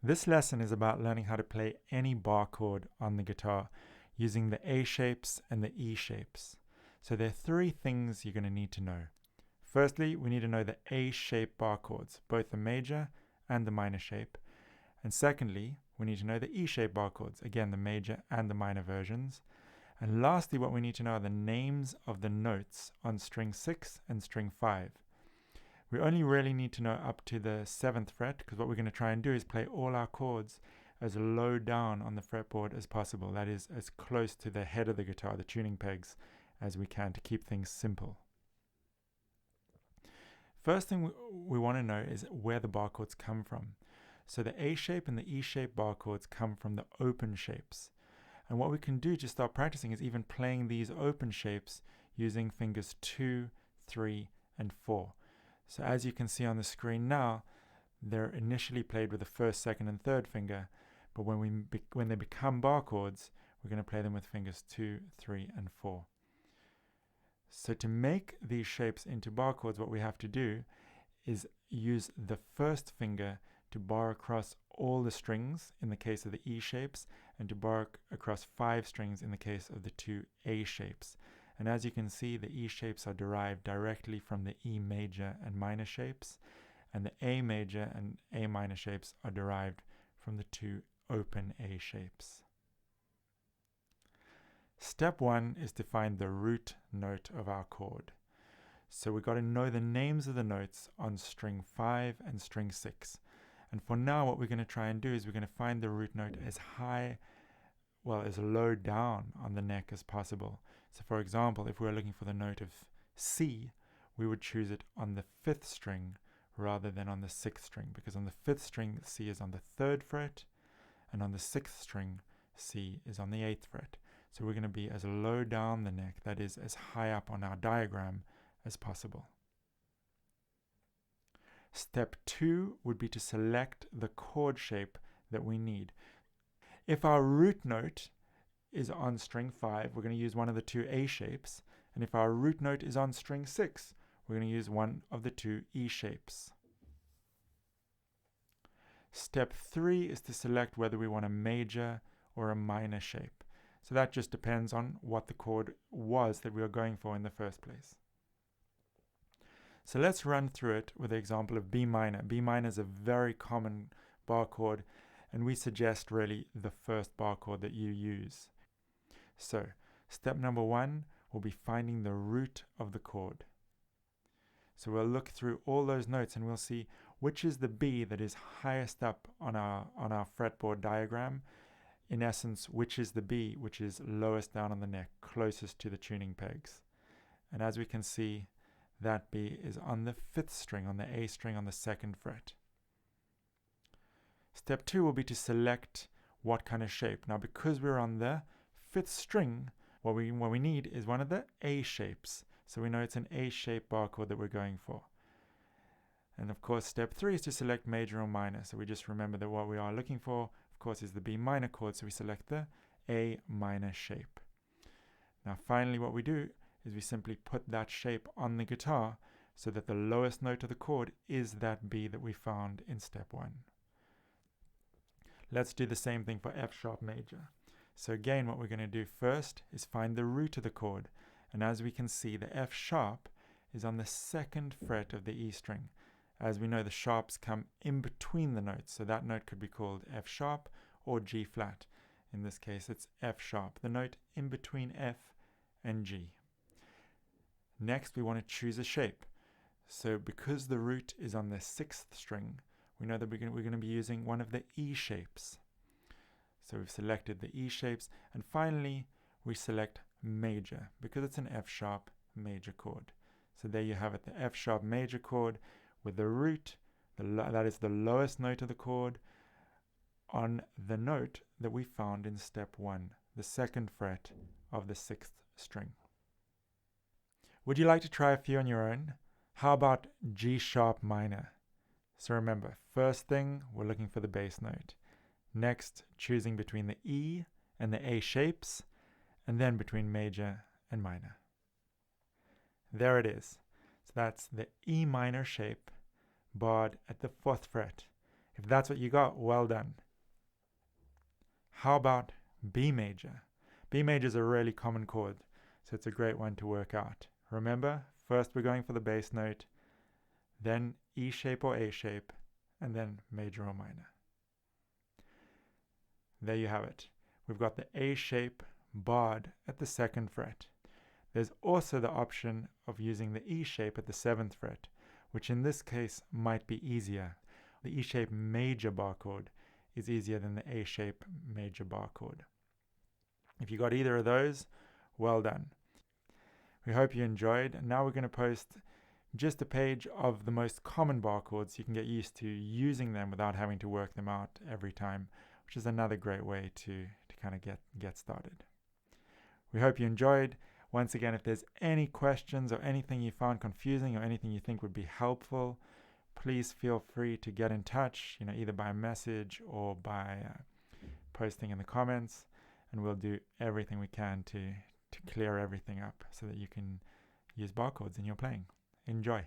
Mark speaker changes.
Speaker 1: This lesson is about learning how to play any bar chord on the guitar using the A shapes and the E shapes. So there are three things you're going to need to know. Firstly, we need to know the A shape bar chords, both the major and the minor shape. And secondly, we need to know the E shape bar chords, again the major and the minor versions. And lastly, what we need to know are the names of the notes on string 6 and string 5. We only really need to know up to the 7th fret, because what we're going to try and do is play all our chords as low down on the fretboard as possible. That is, as close to the head of the guitar, the tuning pegs, as we can to keep things simple. First thing we want to know is where the bar chords come from. So the A shape and the E shape bar chords come from the open shapes. And what we can do to start practicing is even playing these open shapes using fingers 2, 3, and 4. So as you can see on the screen now, they're initially played with the first, second, and third finger, but when they become bar chords, we're going to play them with fingers 2, 3, and 4. So to make these shapes into bar chords, what we have to do is use the first finger to bar across all the strings in the case of the E shapes, and to bar across 5 strings in the case of the 2 A shapes. And as you can see, the E shapes are derived directly from the E major and minor shapes, and the A major and A minor shapes are derived from the 2 open A shapes. Step 1 is to find the root note of our chord. So we've got to know the names of the notes on string 5 and string 6. And for now, what we're going to try and do is we're going to find the root note as as low down on the neck as possible. So for example, if we were looking for the note of C, we would choose it on the 5th string rather than on the 6th string, because on the 5th string, C is on the 3rd fret, and on the 6th string, C is on the 8th fret. So we're going to be as low down the neck, that is, as high up on our diagram as possible. Step 2 would be to select the chord shape that we need. If our root note is on string 5, we're going to use one of the 2 A shapes, and if our root note is on string 6, we're going to use one of the 2 E shapes. Step 3 is to select whether we want a major or a minor shape. So that just depends on what the chord was that we were going for in the first place. So let's run through it with the example of B minor. B minor is a very common bar chord, and we suggest really the first bar chord that you use. So step number 1 will be finding the root of the chord. So we'll look through all those notes and we'll see which is the B that is highest up on our fretboard diagram. In essence, which is the B which is lowest down on the neck, closest to the tuning pegs. And as we can see, that B is on the 5th string, on the A string on the 2nd fret. Step 2 will be to select what kind of shape. Now because we're on the 5th string, what we need is one of the A shapes. So we know it's an A shape bar chord that we're going for. And of course step 3 is to select major or minor. So we just remember that what we are looking for, of course, is the B minor chord. So we select the A minor shape. Now finally what we do is we simply put that shape on the guitar so that the lowest note of the chord is that B that we found in step 1. Let's do the same thing for F sharp major. So again, what we're going to do first is find the root of the chord. And as we can see, the F sharp is on the 2nd fret of the E string. As we know, the sharps come in between the notes, so that note could be called F sharp or G flat. In this case, it's F sharp, the note in between F and G. Next, we want to choose a shape. So because the root is on the 6th string, we know that we're going to be using one of the E shapes. So we've selected the E shapes, and finally we select major because it's an F sharp major chord. So there you have it, the F sharp major chord with the root, that is the lowest note of the chord, on the note that we found in step 1, the 2nd fret of the 6th string. Would you like to try a few on your own? How about G sharp minor? So remember, first thing, we're looking for the bass note. Next, choosing between the E and the A shapes, and then between major and minor. There it is. So that's the E minor shape barred at the 4th fret. If that's what you got, well done. How about B major? B major is a really common chord, so it's a great one to work out. Remember, first we're going for the bass note, then E shape or A shape, and then major or minor. There you have it. We've got the A shape barred at the 2nd fret. There's also the option of using the E shape at the 7th fret, which in this case might be easier. The E shape major bar chord is easier than the A shape major bar chord. If you got either of those, well done. We hope you enjoyed, and now we're going to post just a page of the most common bar chords so you can get used to using them without having to work them out every time, which is another great way to kind of get started. We hope you enjoyed. Once again, if there's any questions or anything you found confusing or anything you think would be helpful, please feel free to get in touch, either by message or by posting in the comments, and we'll do everything we can to clear everything up so that you can use bar chords in your playing. Enjoy.